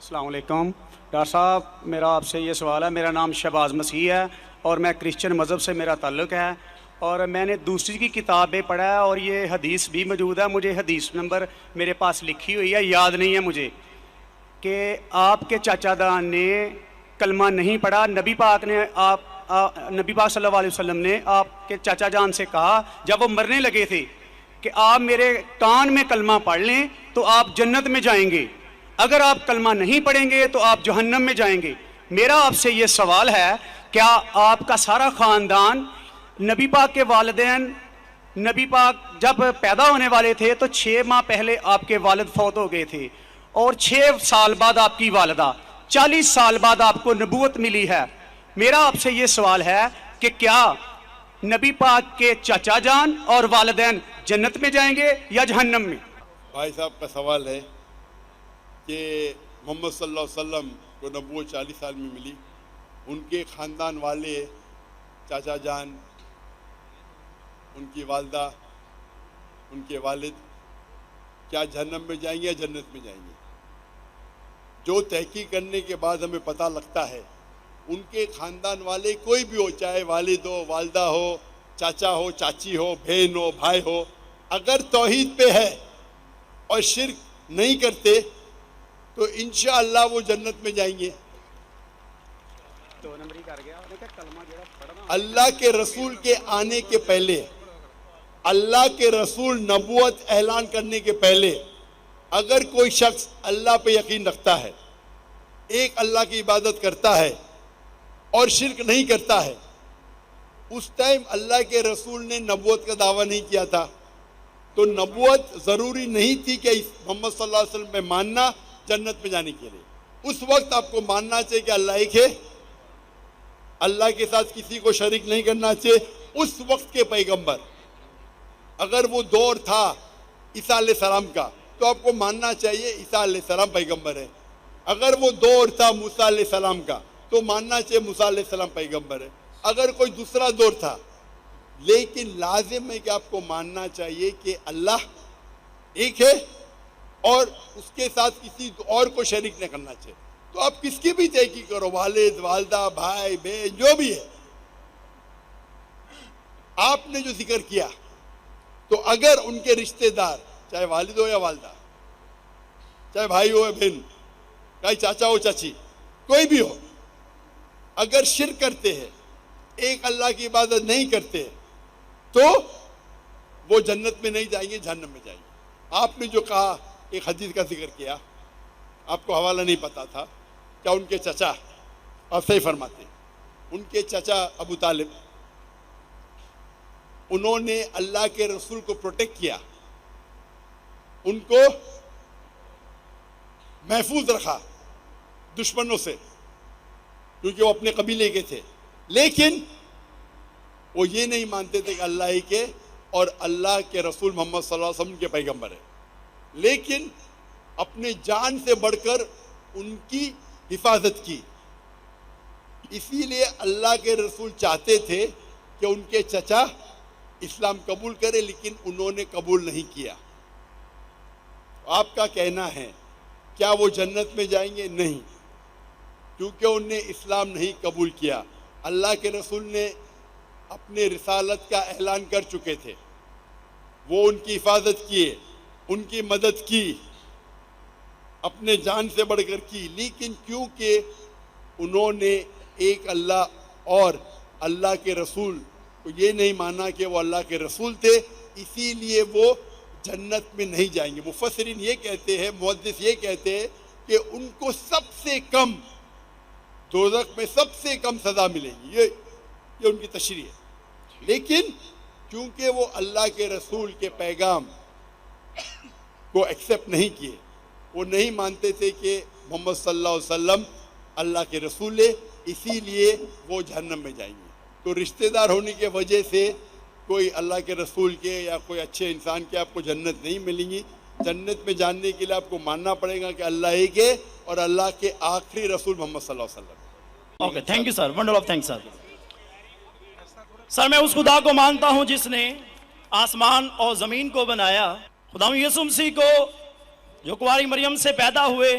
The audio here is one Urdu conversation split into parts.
السلام علیکم ڈاکٹر صاحب، میرا آپ سے یہ سوال ہے. میرا نام شہباز مسیح ہے اور میں کرسچن مذہب سے میرا تعلق ہے، اور میں نے دوسری کی کتابیں پڑھا ہے اور یہ حدیث بھی موجود ہے. مجھے حدیث نمبر میرے پاس لکھی ہوئی ہے، یاد نہیں ہے مجھے، کہ آپ کے چاچا دان نے کلمہ نہیں پڑھا. نبی پاک صلی اللہ علیہ وسلم نے آپ کے چاچا جان سے کہا جب وہ مرنے لگے تھے کہ آپ میرے کان میں کلمہ پڑھ لیں تو آپ جنت میں جائیں گے، اگر آپ کلمہ نہیں پڑھیں گے تو آپ جہنم میں جائیں گے. میرا آپ سے یہ سوال ہے، کیا آپ کا سارا خاندان، نبی پاک کے والدین، نبی پاک جب پیدا ہونے والے تھے تو 6 ماہ پہلے آپ کے والد فوت ہو گئے تھے، اور 6 سال بعد آپ کی والدہ، 40 سال بعد آپ کو نبوت ملی ہے. میرا آپ سے یہ سوال ہے کہ کیا نبی پاک کے چاچا جان اور والدین جنت میں جائیں گے یا جہنم میں؟ بھائی صاحب کا سوال ہے کہ محمد صلی اللہ علیہ وسلم کو نبوت 40 سال میں ملی، ان کے خاندان والے، چاچا جان، ان کی والدہ، ان کے والد کیا جہنم میں جائیں گے یا جنت میں جائیں گے؟ جو تحقیق کرنے کے بعد ہمیں پتہ لگتا ہے، ان کے خاندان والے کوئی بھی ہو، چاہے والد ہو، والدہ ہو، چاچا ہو، چاچی ہو، بہن ہو، بھائی ہو، اگر توحید پہ ہے اور شرک نہیں کرتے تو انشاءاللہ وہ جنت میں جائیں گے. اللہ کے رسول کے آنے کے پہلے، اللہ کے رسول نبوت اعلان کرنے کے پہلے، اگر کوئی شخص اللہ پہ یقین رکھتا ہے، ایک اللہ کی عبادت کرتا ہے اور شرک نہیں کرتا ہے، اس ٹائم اللہ کے رسول نے نبوت کا دعویٰ نہیں کیا تھا، تو نبوت ضروری نہیں تھی کہ محمد صلی اللہ علیہ وسلم پہ ماننا جنت میں جانے کے لیے. اس وقت آپ کو ماننا چاہیے کہ اللہ ایک ہے، اللہ کے ساتھ کسی کو شریک نہیں کرنا چاہیے. اس وقت کے پیغمبر، اگر وہ دور تھا عیسیٰ علیہ السلام کا تو آپ کو ماننا چاہیے عیسیٰ علیہ السلام پیغمبر ہے. اگر وہ دور تھا موسیٰ علیہ السلام کا تو ماننا چاہیے موسیٰ علیہ السلام پیغمبر ہے. اگر کوئی دوسرا دور تھا، لیکن لازم ہے کہ آپ کو ماننا چاہیے کہ اللہ ایک ہے اور اس کے ساتھ کسی اور کو شریک نہیں کرنا چاہیے. تو آپ کس کی بھی تحقیق کرو، والد، والدہ، بھائی، بہن، جو بھی ہے، آپ نے جو ذکر کیا، تو اگر ان کے رشتہ دار، چاہے والد ہو یا والدہ، چاہے بھائی ہو یا بہن، چاہے چاچا ہو چاچی، کوئی بھی ہو، اگر شرک کرتے ہیں، ایک اللہ کی عبادت نہیں کرتے، تو وہ جنت میں نہیں جائیں گے، جہنم میں جائیں گے. آپ نے جو کہا، ایک حدیث کا ذکر کیا، آپ کو حوالہ نہیں پتا تھا، کیا ان کے چچا، آپ صحیح فرماتے ہیں، ان کے چچا ابو طالب، انہوں نے اللہ کے رسول کو پروٹیکٹ کیا، ان کو محفوظ رکھا دشمنوں سے، کیونکہ وہ اپنے قبیلے کے تھے. لیکن وہ یہ نہیں مانتے تھے کہ اللہ ہی کے اور اللہ کے رسول محمد صلی اللہ علیہ وسلم کے پیغمبر ہے، لیکن اپنے جان سے بڑھ کر ان کی حفاظت کی. اسی لیے اللہ کے رسول چاہتے تھے کہ ان کے چچا اسلام قبول کرے، لیکن انہوں نے قبول نہیں کیا. آپ کا کہنا ہے کیا وہ جنت میں جائیں گے؟ نہیں، کیونکہ انہوں نے اسلام نہیں قبول کیا. اللہ کے رسول نے اپنے رسالت کا اعلان کر چکے تھے، وہ ان کی حفاظت کیے، ان کی مدد کی، اپنے جان سے بڑھ کر کی. لیکن کیونکہ انہوں نے ایک اللہ اور اللہ کے رسول کو یہ نہیں مانا کہ وہ اللہ کے رسول تھے، اسی لیے وہ جنت میں نہیں جائیں گے. مفسرین یہ کہتے ہیں، محدث یہ کہتے ہیں کہ ان کو سب سے کم دوزخ میں سب سے کم سزا ملے گی، یہ ان کی تشریح ہے. لیکن کیونکہ وہ اللہ کے رسول کے پیغام کو ایکسیپٹ نہیں کیے، وہ نہیں مانتے تھے کہ محمد صلی اللہ علیہ وسلم اللہ کے رسول ہے، اسی لیے وہ جہنم میں جائیں گے. تو رشتہ دار ہونے کی وجہ سے کوئی اللہ کے رسول کے یا کوئی اچھے انسان کے آپ کو جنت نہیں ملیں گی. جنت میں جاننے کے لیے آپ کو ماننا پڑے گا کہ اللہ ایک ہے اور اللہ کے آخری رسول محمد صلی اللہ علیہ وسلم. Okay, thank you sir, wonder of thank sir. Sir میں اس خدا کو مانتا ہوں جس نے آسمان اور زمین کو بنایا، خدا یسوع مسیح کو جو کنواری مریم سے پیدا ہوئے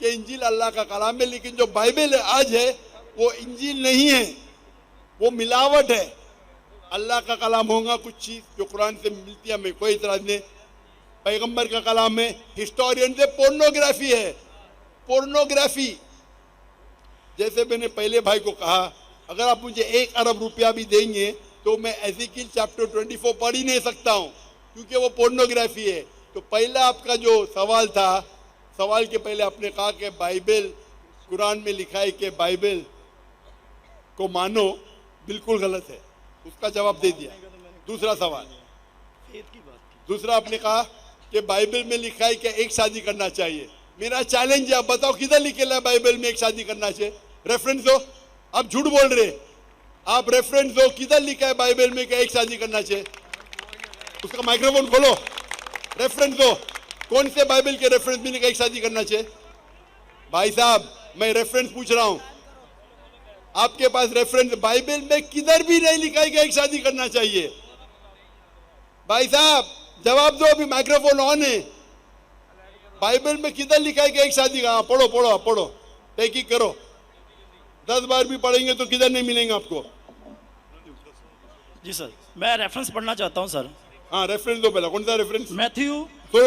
کہ انجیل اللہ کا کلام ہے، لیکن جو بائبل آج ہے وہ انجیل نہیں ہے، وہ ملاوٹ ہے. اللہ کا کلام ہوگا کچھ چیز جو قرآن سے ملتی ہے، ہمیں کوئی اعتراض نہیں. پیغمبر کا کلام ہے، ہسٹورین سے پورنوگرافی ہے، پورنوگرافی. جیسے میں نے پہلے بھائی کو کہا، اگر آپ مجھے 1 ارب روپیہ بھی دیں گے تو میں ایزیکیل چیپٹر 24 پڑھ ہی نہیں سکتا ہوں، کیونکہ وہ پورنوگرافی ہے. تو پہلا آپ کا جو سوال تھا، سوال کے پہلے آپ نے کہا کہ بائبل، قرآن میں لکھا ہے کہ بائبل کو مانو، بالکل غلط ہے، اس کا جواب دے دیا. دوسرا سوال، دوسرا آپ نے کہا کہ بائبل میں لکھا ہے کہ ایک شادی کرنا چاہیے. میرا چیلنج ہے، آپ بتاؤ کدھر لکھا ہے بائبل میں ایک شادی کرنا چاہیے؟ ریفرنس دو. آپ جھوٹ بول رہے، آپ ریفرنس دو، کدھر لکھا ہے بائبل میں کہ ایک شادی کرنا چاہیے؟ اس کا مائکروفون کھولو، ریفرنس دو. کون سے بائبل کے ریفرنس میں لکھا ہے ایک شادی کرنا چاہیے؟ بھائی صاحب میں ریفرنس پوچھ رہا ہوں، آپ کے پاس ریفرنس بائبل میں کدھر بھی نہیں لکھا ہے کہ ایک شادی کرنا چاہیے؟ بھائی صاحب جواب دو، ابھی مائکروفون آن ہے. بائبل میں کدھر لکھا ہے کہ ایک شادی کا؟ پڑھو پڑھو پڑھو، تحقیق کرو. 10 بار بھی پڑھیں گے تو کدھر نہیں ملیں گے آپ کو. جی سر، میں ریفرنس پڑھنا چاہتا ہوں سر. ہاں ریفرنس دو. پہلا کون سا ریفرنس؟ میتھیو.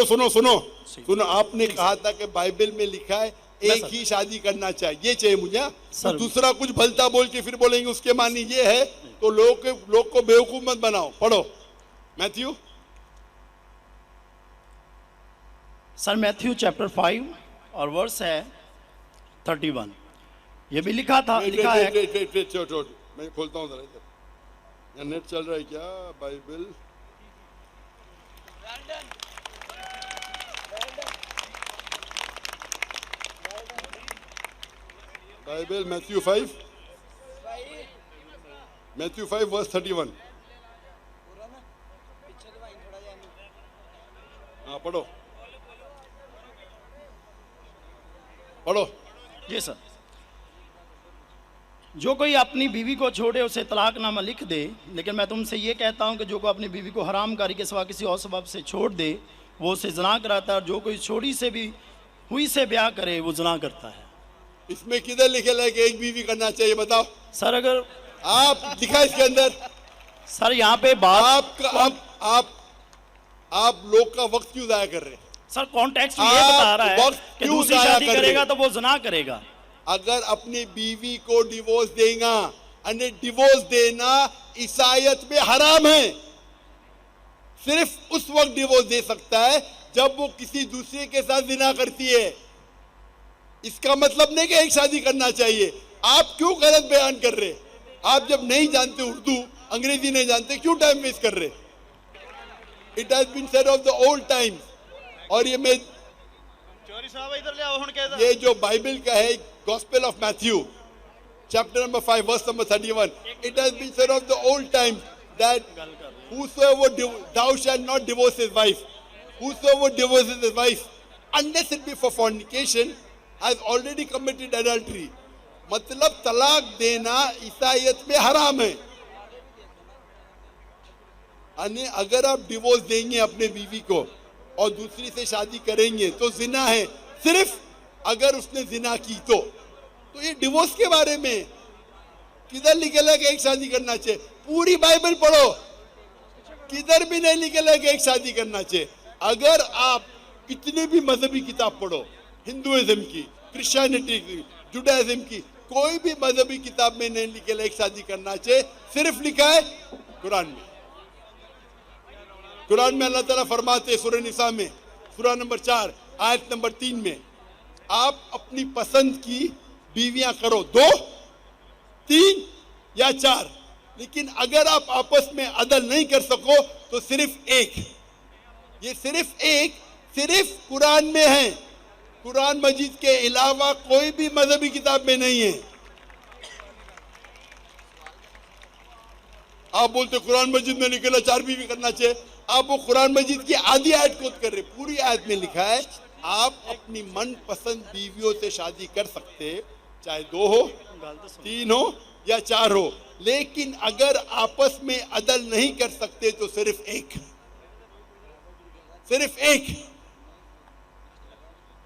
سنو آپ نے کہا تھا کہ بائبل میں لکھا ہے ایک ہی شادی کرنا چاہیے، یہ چاہیے مجھے. تو دوسرا کچھ بھلتا بول کے پھر بولیں گے اس کے معنی یہ ہے، تو لوگ کو بیوقوف مت بناؤ. پڑھو میتھیو. سر میتھیو چیپٹر 5 اور ورس ہے 31. یہ بھی لکھا تھا، لکھا ہے. میں کھولتا ہوں ذرا ادھر، یہاں نیٹ چل رہا ہے کیا؟ بائبل بائبل میتھیو 5 ورس 31. ہاں پڑھو پڑھو. جی سر. جو کوئی اپنی بیوی کو چھوڑے اسے طلاق نامہ لکھ دے، لیکن میں تم سے یہ کہتا ہوں کہ جو کوئی اپنی بیوی کو حرام کاری کے سوا کسی اور سبب سے چھوڑ دے وہ اسے زنا کراتا ہے، اور جو کوئی چھوڑی سے بھی ہوئی سے بیاہ کرے وہ زنا کرتا ہے. اس میں کدھر لکھے لائے کہ ایک بیوی کرنا چاہیے؟ بتاؤ سر اگر آپ لکھا اس کے اندر. سر یہاں پہ بات آپ لوگ کا وقت کیوں ضائع کر رہے ہیں؟ سر کانٹیکسٹ یہ بتا رہا ہے کہ دوسری شادی کرے گا تو وہ زنا کرے گا. اگر اپنی بیوی کو ڈیورس دے گا، انہیں ڈیورس دینا عیسائیت میں حرام ہے. صرف اس وقت ڈیورس دے سکتا ہے جب وہ کسی دوسرے کے ساتھ زنا کرتی ہے. اس کا مطلب نہیں کہ ایک شادی کرنا چاہیے. آپ کیوں غلط بیان کر رہے؟ آپ جب نہیں جانتے اردو، انگریزی نہیں جانتے، کیوں ٹائم ویسٹ کر رہے؟ It has been said of the old times. اور یہ جو بائبل کا ہے Gospel of Matthew chapter number 5 verse number 31, it has been said of the old times that whosoever thou shalt not divorce his wife, whosoever divorces his wife unless it be for fornication has already committed adultery. مطلب طلاق دینا عیسائیت میں حرام ہے. یعنی اگر آپ ڈیورس دیں گے اپنے بیوی کو اور دوسری سے شادی کریں گے تو زنا ہے، صرف اگر اس نے زنا کی تو یہ ڈیورس کے بارے میں کدھر لکھا کہ ایک شادی کرنا چاہیے؟ پوری بائبل پڑھو، کدھر بھی نہیں لکھا کہ ایک شادی کرنا چاہیے. اگر آپ کتنے بھی مذہبی کتاب پڑھو، ہندوازم کی، کرسچینٹی کی، جوڈائزم کی، کوئی بھی مذہبی کتاب میں نہیں لکھا ایک شادی کرنا چاہیے. صرف لکھا ہے قرآن میں. قرآن میں اللہ تعالیٰ فرماتے سورہ نساء میں سورہ نمبر 4 آیت نمبر 3 میں، آپ اپنی پسند کی بیویاں کرو، 2 3 یا 4، لیکن اگر آپ آپس میں عدل نہیں کر سکو تو صرف ایک. یہ صرف ایک صرف قرآن میں ہے، قرآن مجید کے علاوہ کوئی بھی مذہبی کتاب میں نہیں ہے. آپ بولتے قرآن مجید میں نکلا 4 بیوی کرنا چاہیے، آپ وہ قرآن مجید کی آدھی آیت کوٹ کر رہے. پوری آیت میں لکھا ہے آپ اپنی من پسند بیویوں سے شادی کر سکتے، چاہے 2 ہو، 3 ہو یا 4 ہو، لیکن اگر آپس میں عدل نہیں کر سکتے تو صرف ایک. صرف ایک.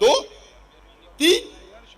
2, 3,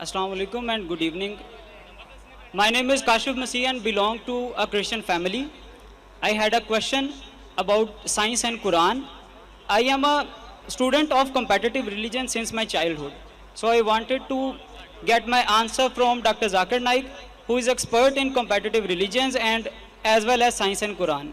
Assalamu alaikum and good evening. My name is Kashif Masih and belong to a Christian family. I had a question about science and Quran. I am a student of competitive religion since my childhood. So I wanted to get my answer from Dr. Zakir Naik, who is expert in competitive religions and as well as science and Quran.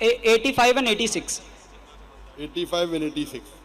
85 and 86 85 and 86।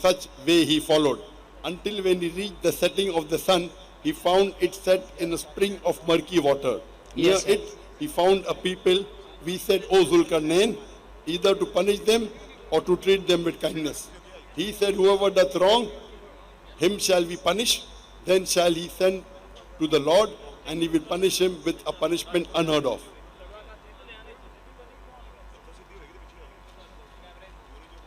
such way he followed until when he reached the setting of the sun he found it set in a spring of murky water. Near Yes, sir. it he found a people. We said, O Zulkarnain, either to punish them or to treat them with kindness. He said, whoever doth wrong, him shall we punish. Then shall he send to the Lord, and he will punish him with a punishment unheard of.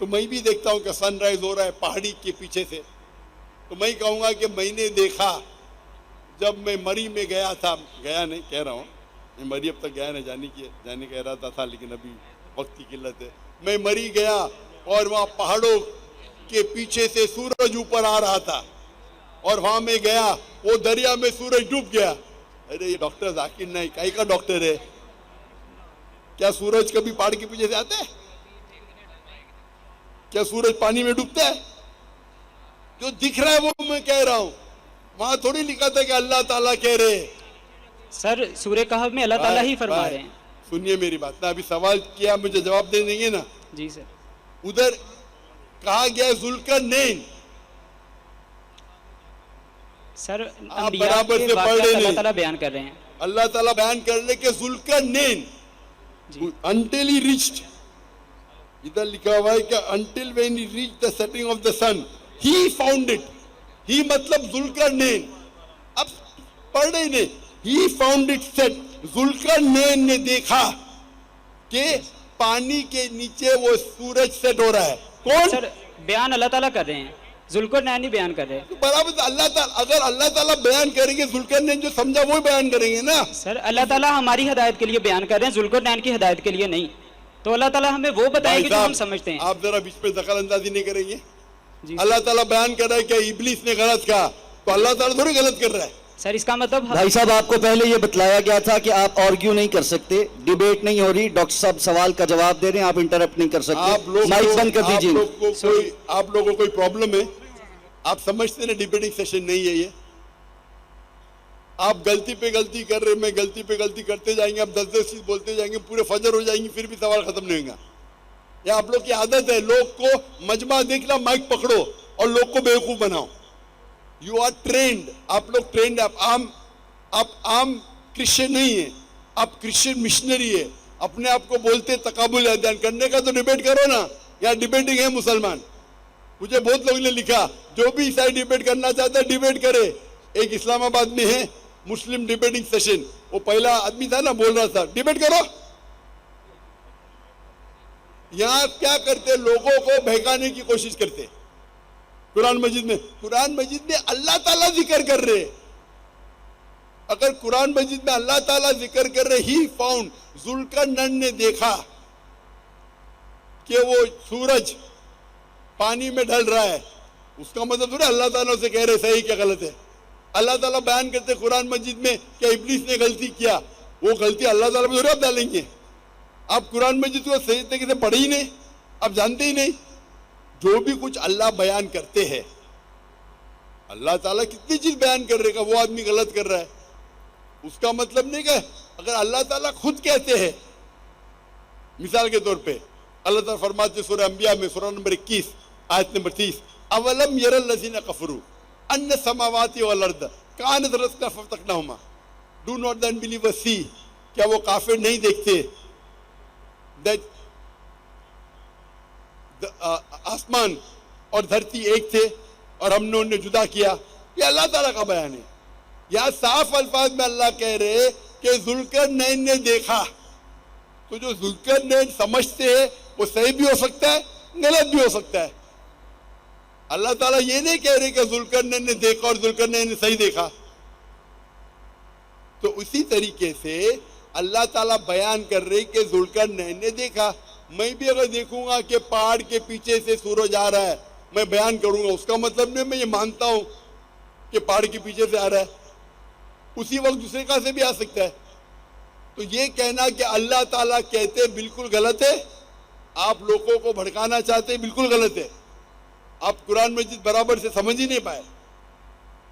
تو میں بھی دیکھتا ہوں کہ سن رائز ہو رہا ہے پہاڑی کے پیچھے سے. تو میں کہوں گا کہ میں نے دیکھا جب میں مری میں گیا تھا, گیا نہیں کہہ رہا ہوں, میں مری اب تک گیا نہیں, جانے کا ارادہ تھا لیکن ابھی وقت کی قلت ہے. میں مری گیا اور وہاں پہاڑوں کے پیچھے سے سورج اوپر آ رہا تھا, اور وہاں میں گیا, وہ دریا میں سورج ڈوب گیا. ارے یہ ڈاکٹر ذاکر نائک کائی کا ڈاکٹر ہے, کیا سورج کبھی پہاڑ کے پیچھے سے آتا ہے؟ کیا سورج پانی میں ڈوبتا ہے؟ جو دکھ رہا ہے وہ میں کہہ رہا ہوں, وہاں تھوڑی لکھا تھا کہ اللہ تعالیٰ کہہ رہے ہیں. سر سورہ کہف میں اللہ تعالیٰ ہی فرما رہے ہیں. سنیے میری بات, میں ابھی سوال کیا, مجھے جواب دے دیں گے نا؟ جی سر. ادھر کہا گیا ذوالقرنین, سر آپ انبیاء برابر کے سے پڑھ واقعات رہے اللہ نہیں. تعالیٰ بیان کر رہے ہیں. اللہ تعالیٰ بیان کر لے کہ ذوالقرنین until he reached, ادھر لکھا ہوا ہے کہ until when he reached the setting of the sun he found it. he مطلب ذوالقرنین, اب پڑھ رہے نہیں, he found it set. Zulqarnain نے دیکھا کہ پانی کے نیچے وہ سورج سیٹ ہو رہا ہے. کون؟ سر بیان اللہ تعالیٰ کر رہے ہیں, ذوالقرنین ہی بیان کر رہے ہیں. برابر اللہ تعالیٰ, اگر اللہ تعالیٰ بیان کریں گے, ذوالقرنین جو سمجھا وہ بیان کریں گے نا. سر اللہ تعالیٰ ہماری ہدایت کے لیے بیان کر رہے ہیں, ذوالقرنین کی ہدایت کے لیے نہیں. تو اللہ تعالیٰ ہمیں وہ بتائے گا جو ہم سمجھتے ہیں. آپ ذرا بیچ پہ دخل اندازی نہیں کریں گے. جی اللہ تعالیٰ بیان کر رہا ہے کہ ابلیس نے غلط کہا, تو اللہ تعالیٰ تھوڑی غلط کر رہا ہے. سر اس کا مطلب بھائی صاحب آپ کو پہلے یہ بتلایا گیا تھا کہ آپ آرگیو نہیں کر سکتے, ڈیبیٹ نہیں ہو رہی, ڈاکٹر صاحب سوال کا جواب دے رہے ہیں, آپ انٹرپٹ نہیں کر سکتے. مائک بند کر دیجیے. آپ لوگوں کو کوئی پرابلم ہے؟ آپ سمجھتے ہیں ڈیبیٹنگ سیشن نہیں ہے یہ. آپ غلطی پہ غلطی کر رہے, میں غلطی پہ غلطی کرتے جائیں گے, آپ 10 چیز بولتے جائیں گے, پورے فجر ہو جائیں گے, پھر بھی سوال ختم نہیں ہوگا. یہ آپ لوگ کی عادت ہے, لوگ کو مجمع دیکھنا, مائک پکڑو اور لوگ کو بیوقوف بناؤ. یو آر ٹرینڈ, آپ لوگ ٹرینڈ, آپ عام کرسچن نہیں ہیں, آپ کرسچن مشنری ہے. اپنے آپ کو بولتے تقابل ادیان کرنے کا, تو ڈیبیٹ کرو نا. یہاں ڈیبیٹنگ ہے مسلمان. مجھے بہت لوگوں نے لکھا جو بھی عیسائی ڈیبیٹ کرنا چاہتا ہے ڈیبیٹ کرے. ایک اسلام آباد میں ہے مسلم ڈیبیٹنگ سیشن, وہ پہلا آدمی تھا نا, بول رہا تھا ڈیبیٹ کرو. یہاں کیا کرتے, لوگوں کو بہکانے کی کوشش کرتے. قرآن مجید میں اللہ تعالیٰ ذکر کر رہے. اگر قرآن مجید میں اللہ تعالیٰ ذکر کر رہے, ہی فاؤنڈ, ذوالقرنین نے دیکھا کہ وہ سورج پانی میں ڈھل رہا ہے, اس کا مطلب تھوڑا اللہ تعالیٰ سے کہہ رہے صحیح کیا غلط ہے. اللہ تعالیٰ بیان کرتے قرآن مجید میں کہ ابلیس نے غلطی کیا, وہ غلطی اللہ تعالیٰ پہ تھوڑا آپ ڈالیں گے. آپ قرآن مجید کو صحیح طریقے سے پڑھے ہی نہیں, آپ جانتے ہی نہیں. جو بھی کچھ اللہ بیان کرتے ہیں, اللہ تعالیٰ کتنی چیز بیان کر رہے گا, وہ آدمی غلط کر رہا ہے, اس کا مطلب نہیں کہ اگر اللہ تعالیٰ خود کہتے ہیں. مثال کے طور پہ اللہ تعالیٰ فرماتے سورہ انبیاء میں سورہ نمبر 21 آیت نمبر 30, اولم یر الذین کفروا ان السماوات والارض کانت رتقا ففتقناہما. Do not the unbelievers see, کیا وہ کافر نہیں دیکھتے that آسمان اور دھرتی ایک تھے اور ہم نے انہیں جدا کیا. یہ اللہ تعالیٰ کا بیان ہے. یہاں صاف الفاظ میں اللہ کہہ رہے کہ ذوالقرنین نے دیکھا. تو جو ذوالقرنین سمجھتے ہیں وہ صحیح بھی ہو سکتا ہے, غلط بھی ہو سکتا ہے. اللہ تعالیٰ یہ نہیں کہہ رہے کہ ذوالقرنین نے دیکھا اور ذوالقرنین نے صحیح دیکھا. تو اسی طریقے سے اللہ تعالیٰ بیان کر رہے کہ ذوالقرنین نے دیکھا. میں بھی اگر دیکھوں گا کہ پہاڑ کے پیچھے سے سورج آ رہا ہے, میں بیان کروں گا, اس کا مطلب نہیں میں یہ مانتا ہوں کہ پہاڑ کے پیچھے سے آ رہا ہے. اسی وقت دوسرے کا سے بھی آ سکتا ہے. تو یہ کہنا کہ اللہ تعالیٰ کہتے بالکل غلط ہے, آپ لوگوں کو بھڑکانا چاہتے بالکل غلط ہے. آپ قرآن مجید برابر سے سمجھ ہی نہیں پائے.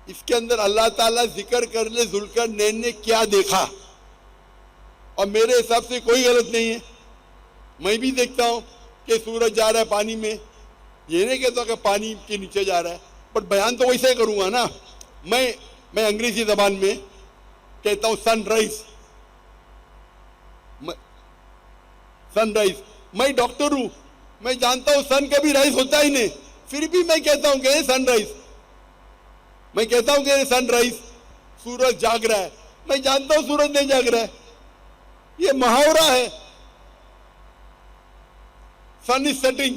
اس کے اندر اللہ تعالیٰ ذکر کر لے ذوالقرنین نے کیا دیکھا, اور میرے حساب سے کوئی غلط نہیں ہے. میں بھی دیکھتا ہوں کہ سورج جا رہا ہے پانی میں, یہ نہیں کہتا کہ پانی کے نیچے جا رہا ہے, بٹ بیان تو ویسے ہی کروں گا نا. میں انگریزی زبان میں کہتا ہوں سن رائز. میں ڈاکٹر ہوں, میں جانتا ہوں سن کبھی رائز ہوتا ہی نہیں, پھر بھی میں کہتا ہوں کہ سن رائز. میں کہتا ہوں کہ سن رائز, سورج جاگ رہا ہے. میں جانتا ہوں سورج نہیں جاگ رہا ہے, یہ محاورہ ہے. سن از setting,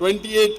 28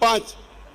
5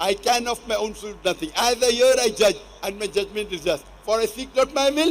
I can of my own self nothing. As I hear, I judge, and my judgment is just. For I seek not my will,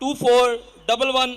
2411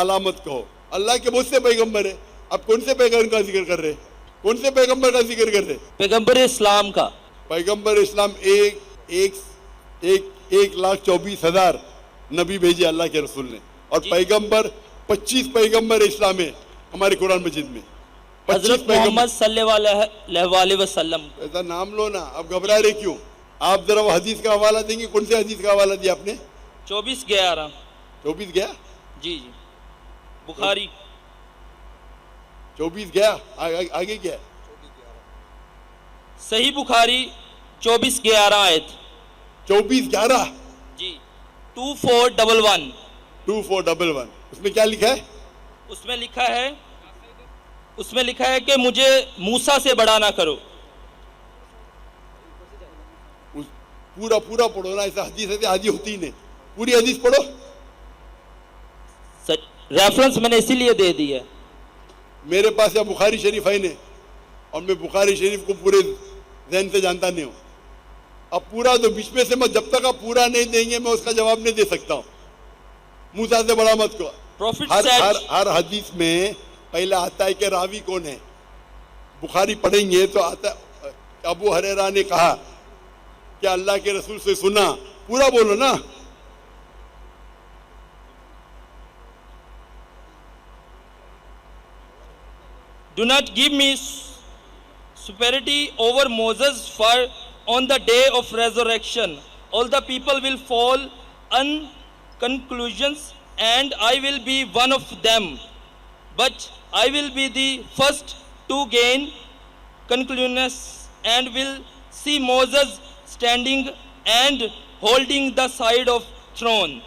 علامت کہو. اللہ کے بہت سے پیغمبر ہیں, اب کون سے پیغمبر کا ذکر کر رہے, کون سے پیغمبر کا ذکر کر رہے؟ پیغمبر اسلام کا. پیغمبر اسلام 1,24,000 نبی بھیجے اللہ کے رسول نے, اور پیغمبر 25 پیغمبر اسلام ہے ہمارے قرآن مجید میں. حضرت محمد صلی اللہ علیہ وسلم. ایسا نام لو نا, اب گھبرا رہے کیوں؟ آپ ذرا وہ حدیث کا حوالہ دیں گے, کون سے حدیث کا حوالہ دیا آپ نے؟ 24:11. 24 گیا, جی جی, بخاری. 24 گیا, آگے کیا ہے؟ صحیح بخاری 24:11 آیت. 24:11 جی, 2411. 2411 اس میں کیا لکھا ہے؟ اس میں لکھا ہے کہ مجھے موسیٰ سے بڑا نہ کرو. پورا پڑھو نا, ایسا حدیث ہے حدیث ہوتی نہیں, پوری حدیث پڑھو. ریفرنس میں نے اسی لیے دے دی ہے. میرے پاس یہ بخاری شریف ہے نہیں, اور میں بخاری شریف کو پورے ذہن سے جانتا نہیں ہوں. اب پورا تو بیچ میں سے میں جب تک آپ پورا نہیں دیں گے میں اس کا جواب نہیں دے سکتا ہوں. موسیٰ سے بڑا مت کو. ہر حدیث میں پہلا آتا ہے کہ راوی کون ہے. بخاری پڑھیں گے تو آتا ہے ابو ہریرہ نے کہا کہ اللہ کے رسول سے سنا, پورا بولو نا. Do not give me superiority over Moses, for on the day of resurrection all the people will fall on conclusions and I will be one of them, but I will be the first to gain conclusions and will see Moses standing and holding the side of throne.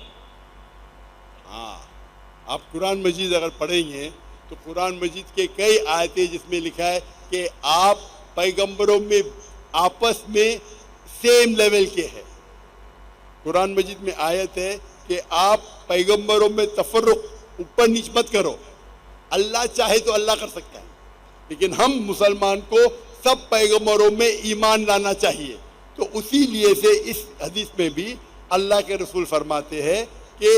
ہاں, آپ قرآن مجید اگر پڑھیں گے تو قرآن مجید کے کئی آیتیں جس میں لکھا ہے کہ آپ پیغمبروں میں آپس میں سیم لیول کے ہیں. قرآن مجید میں آیت ہے کہ آپ پیغمبروں میں تفرق اوپر نیچ مت کرو. اللہ چاہے تو اللہ کر سکتا ہے, لیکن ہم مسلمان کو سب پیغمبروں میں ایمان لانا چاہیے. تو اسی لیے سے اس حدیث میں بھی اللہ کے رسول فرماتے ہیں کہ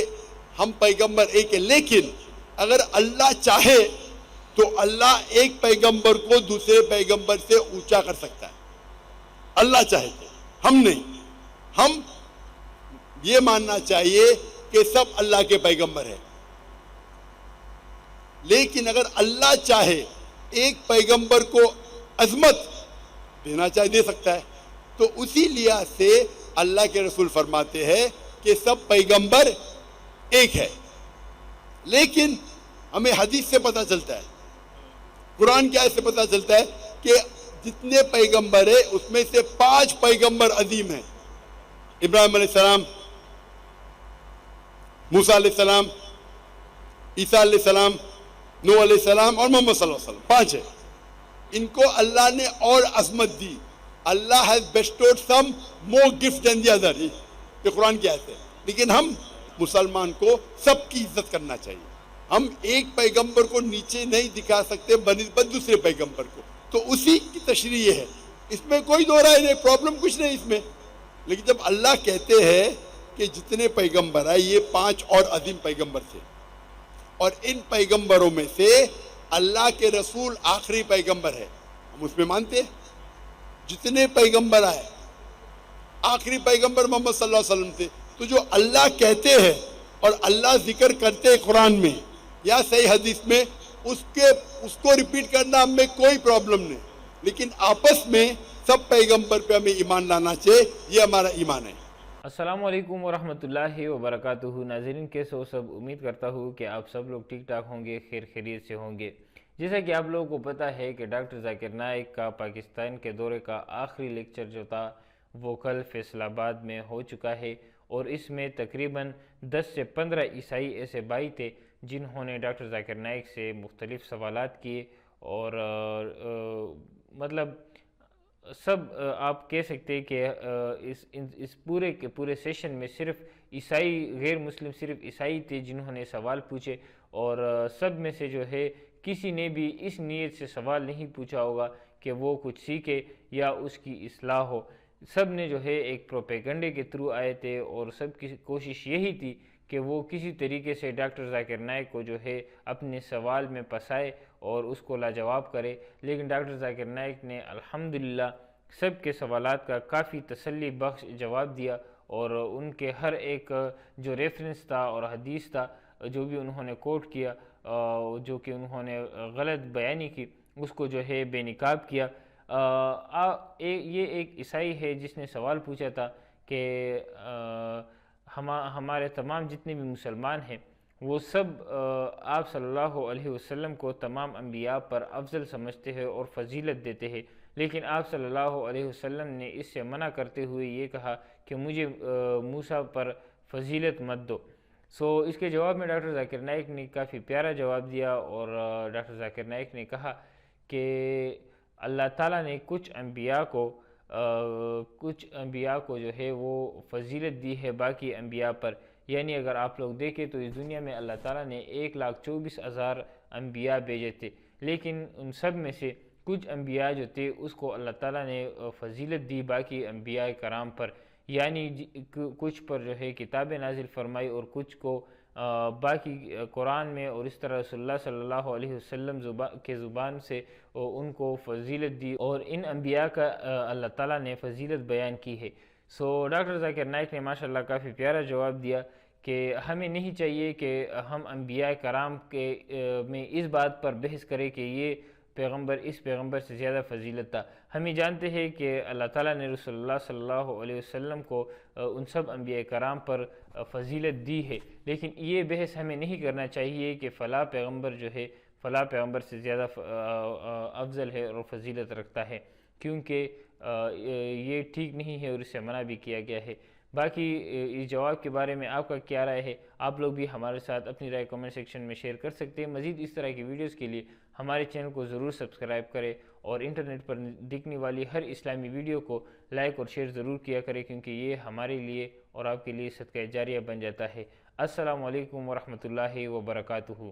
ہم پیغمبر ایک ہے, لیکن اگر اللہ چاہے تو اللہ ایک پیغمبر کو دوسرے پیغمبر سے اونچا کر سکتا ہے. اللہ چاہے تو, ہم نہیں. ہم یہ ماننا چاہیے کہ سب اللہ کے پیغمبر ہیں, لیکن اگر اللہ چاہے ایک پیغمبر کو عظمت دینا چاہے دے سکتا ہے. تو اسی لحاظ سے اللہ کے رسول فرماتے ہیں کہ سب پیغمبر ایک ہے. لیکن ہمیں حدیث سے پتہ چلتا ہے, قرآن کی آیت سے پتہ چلتا ہے کہ جتنے پیغمبر ہیں اس میں سے 5 پیغمبر عظیم ہیں. ابراہیم علیہ السلام, موسیٰ علیہ السلام, عیسیٰ علیہ السلام, نوح علیہ السلام اور محمد صلی اللہ علیہ وسلم. 5 ہیں. ان کو اللہ نے اور عظمت دی. اللہ has bestowed some more gift than the other. یہ قرآن کی آیت ہے. لیکن ہم مسلمان کو سب کی عزت کرنا چاہیے. ہم ایک پیغمبر کو نیچے نہیں دکھا سکتے بنسبت دوسرے پیغمبر کو. تو اسی کی تشریح یہ ہے, اس میں کوئی دو رائے نہیں, پرابلم کچھ نہیں اس میں. لیکن جب اللہ کہتے ہیں کہ جتنے پیغمبر آئے یہ 5 اور عظیم پیغمبر تھے, اور ان پیغمبروں میں سے اللہ کے رسول آخری پیغمبر ہے, ہم اس میں مانتے ہیں. جتنے پیغمبر آئے آخری پیغمبر محمد صلی اللہ علیہ وسلم تھے. تو جو اللہ کہتے ہیں اور اللہ ذکر کرتے ہیں قرآن میں یا صحیح حدیث میں, اس کو ریپیٹ کرنا ہم میں کوئی پرابلم نہیں. لیکن آپس میں سب پیغمبر پہ ہمیں ایمان لانا چاہیے, یہ ہمارا ایمان ہے. السلام علیکم ورحمۃ اللہ وبرکاتہ. ناظرین کیسے ہو سب؟ امید کرتا ہوں کہ آپ سب لوگ ٹھیک ٹھاک ہوں گے, خیر خیریت سے ہوں گے. جیسا کہ آپ لوگوں کو پتہ ہے کہ ڈاکٹر ذاکر نائک کا پاکستان کے دورے کا آخری لیکچر جو تھا وہ کل فیصل آباد میں ہو چکا ہے, اور اس میں تقریباً 10 سے 15 عیسائی ایسے بھائی تھے جنہوں نے ڈاکٹر ذاکر نائک سے مختلف سوالات کیے. اور مطلب سب آپ کہہ سکتے کہ اس پورے سیشن میں صرف عیسائی, غیر مسلم صرف عیسائی تھے جنہوں نے سوال پوچھے, اور سب میں سے جو ہے کسی نے بھی اس نیت سے سوال نہیں پوچھا ہوگا کہ وہ کچھ سیکھے یا اس کی اصلاح ہو. سب نے جو ہے ایک پروپیگنڈے کے تھرو آئے تھے, اور سب کی کوشش یہی تھی کہ وہ کسی طریقے سے ڈاکٹر ذاکر نائک کو جو ہے اپنے سوال میں پھنسائے اور اس کو لاجواب کرے، لیکن ڈاکٹر ذاکر نائک نے الحمدللہ سب کے سوالات کا کافی تسلی بخش جواب دیا، اور ان کے ہر ایک جو ریفرنس تھا اور حدیث تھا جو بھی انہوں نے کوٹ کیا، جو کہ انہوں نے غلط بیانی کی، اس کو جو ہے بے نقاب کیا۔ یہ ایک عیسائی ہے جس نے سوال پوچھا تھا کہ ہمارے تمام جتنے بھی مسلمان ہیں وہ سب آپ صلی اللہ علیہ وسلم کو تمام انبیاء پر افضل سمجھتے ہیں اور فضیلت دیتے ہیں، لیکن آپ صلی اللہ علیہ وسلم نے اس سے منع کرتے ہوئے یہ کہا کہ مجھے موسیٰ پر فضیلت مت دو۔ اس کے جواب میں ڈاکٹر ذاکر نائک نے کافی پیارا جواب دیا، اور ڈاکٹر ذاکر نائک نے کہا کہ اللہ تعالیٰ نے کچھ انبیاء کو جو ہے وہ فضیلت دی ہے باقی انبیاء پر، یعنی اگر آپ لوگ دیکھیں تو اس دنیا میں اللہ تعالیٰ نے 1,24,000 انبیاء بھیجے تھے، لیکن ان سب میں سے کچھ انبیاء جو تھے اس کو اللہ تعالیٰ نے فضیلت دی باقی انبیاء کرام پر، یعنی کچھ پر جو ہے کتابیں نازل فرمائی اور کچھ کو باقی قرآن میں، اور اس طرح رسول اللہ صلی اللہ علیہ وسلم کے زبان سے ان کو فضیلت دی، اور ان انبیاء کا اللہ تعالیٰ نے فضیلت بیان کی ہے۔ ڈاکٹر ذاکر نائک نے ماشاءاللہ کافی پیارا جواب دیا کہ ہمیں نہیں چاہیے کہ ہم انبیاء کرام میں اس بات پر بحث کریں کہ یہ پیغمبر اس پیغمبر سے زیادہ فضیلت تھا۔ ہمیں جانتے ہیں کہ اللہ تعالیٰ نے رسول اللہ صلی اللہ علیہ وسلم کو ان سب انبیاء کرام پر فضیلت دی ہے، لیکن یہ بحث ہمیں نہیں کرنا چاہیے کہ فلاں پیغمبر جو ہے فلاں پیغمبر سے زیادہ افضل ہے اور فضیلت رکھتا ہے، کیونکہ یہ ٹھیک نہیں ہے اور اس سے منع بھی کیا گیا ہے۔ باقی اس جواب کے بارے میں آپ کا کیا رائے ہے؟ آپ لوگ بھی ہمارے ساتھ اپنی رائے کمنٹ سیکشن میں شیئر کر سکتے ہیں۔ مزید اس طرح کی ویڈیوز کے لیے ہمارے چینل کو ضرور سبسکرائب کریں، اور انٹرنیٹ پر دکھنے والی ہر اسلامی ویڈیو کو لائک اور شیئر ضرور کیا کریں، کیونکہ یہ ہمارے لیے اور آپ کے لیے صدقہ جاریہ بن جاتا ہے۔ السلام علیکم ورحمۃ اللہ وبرکاتہ۔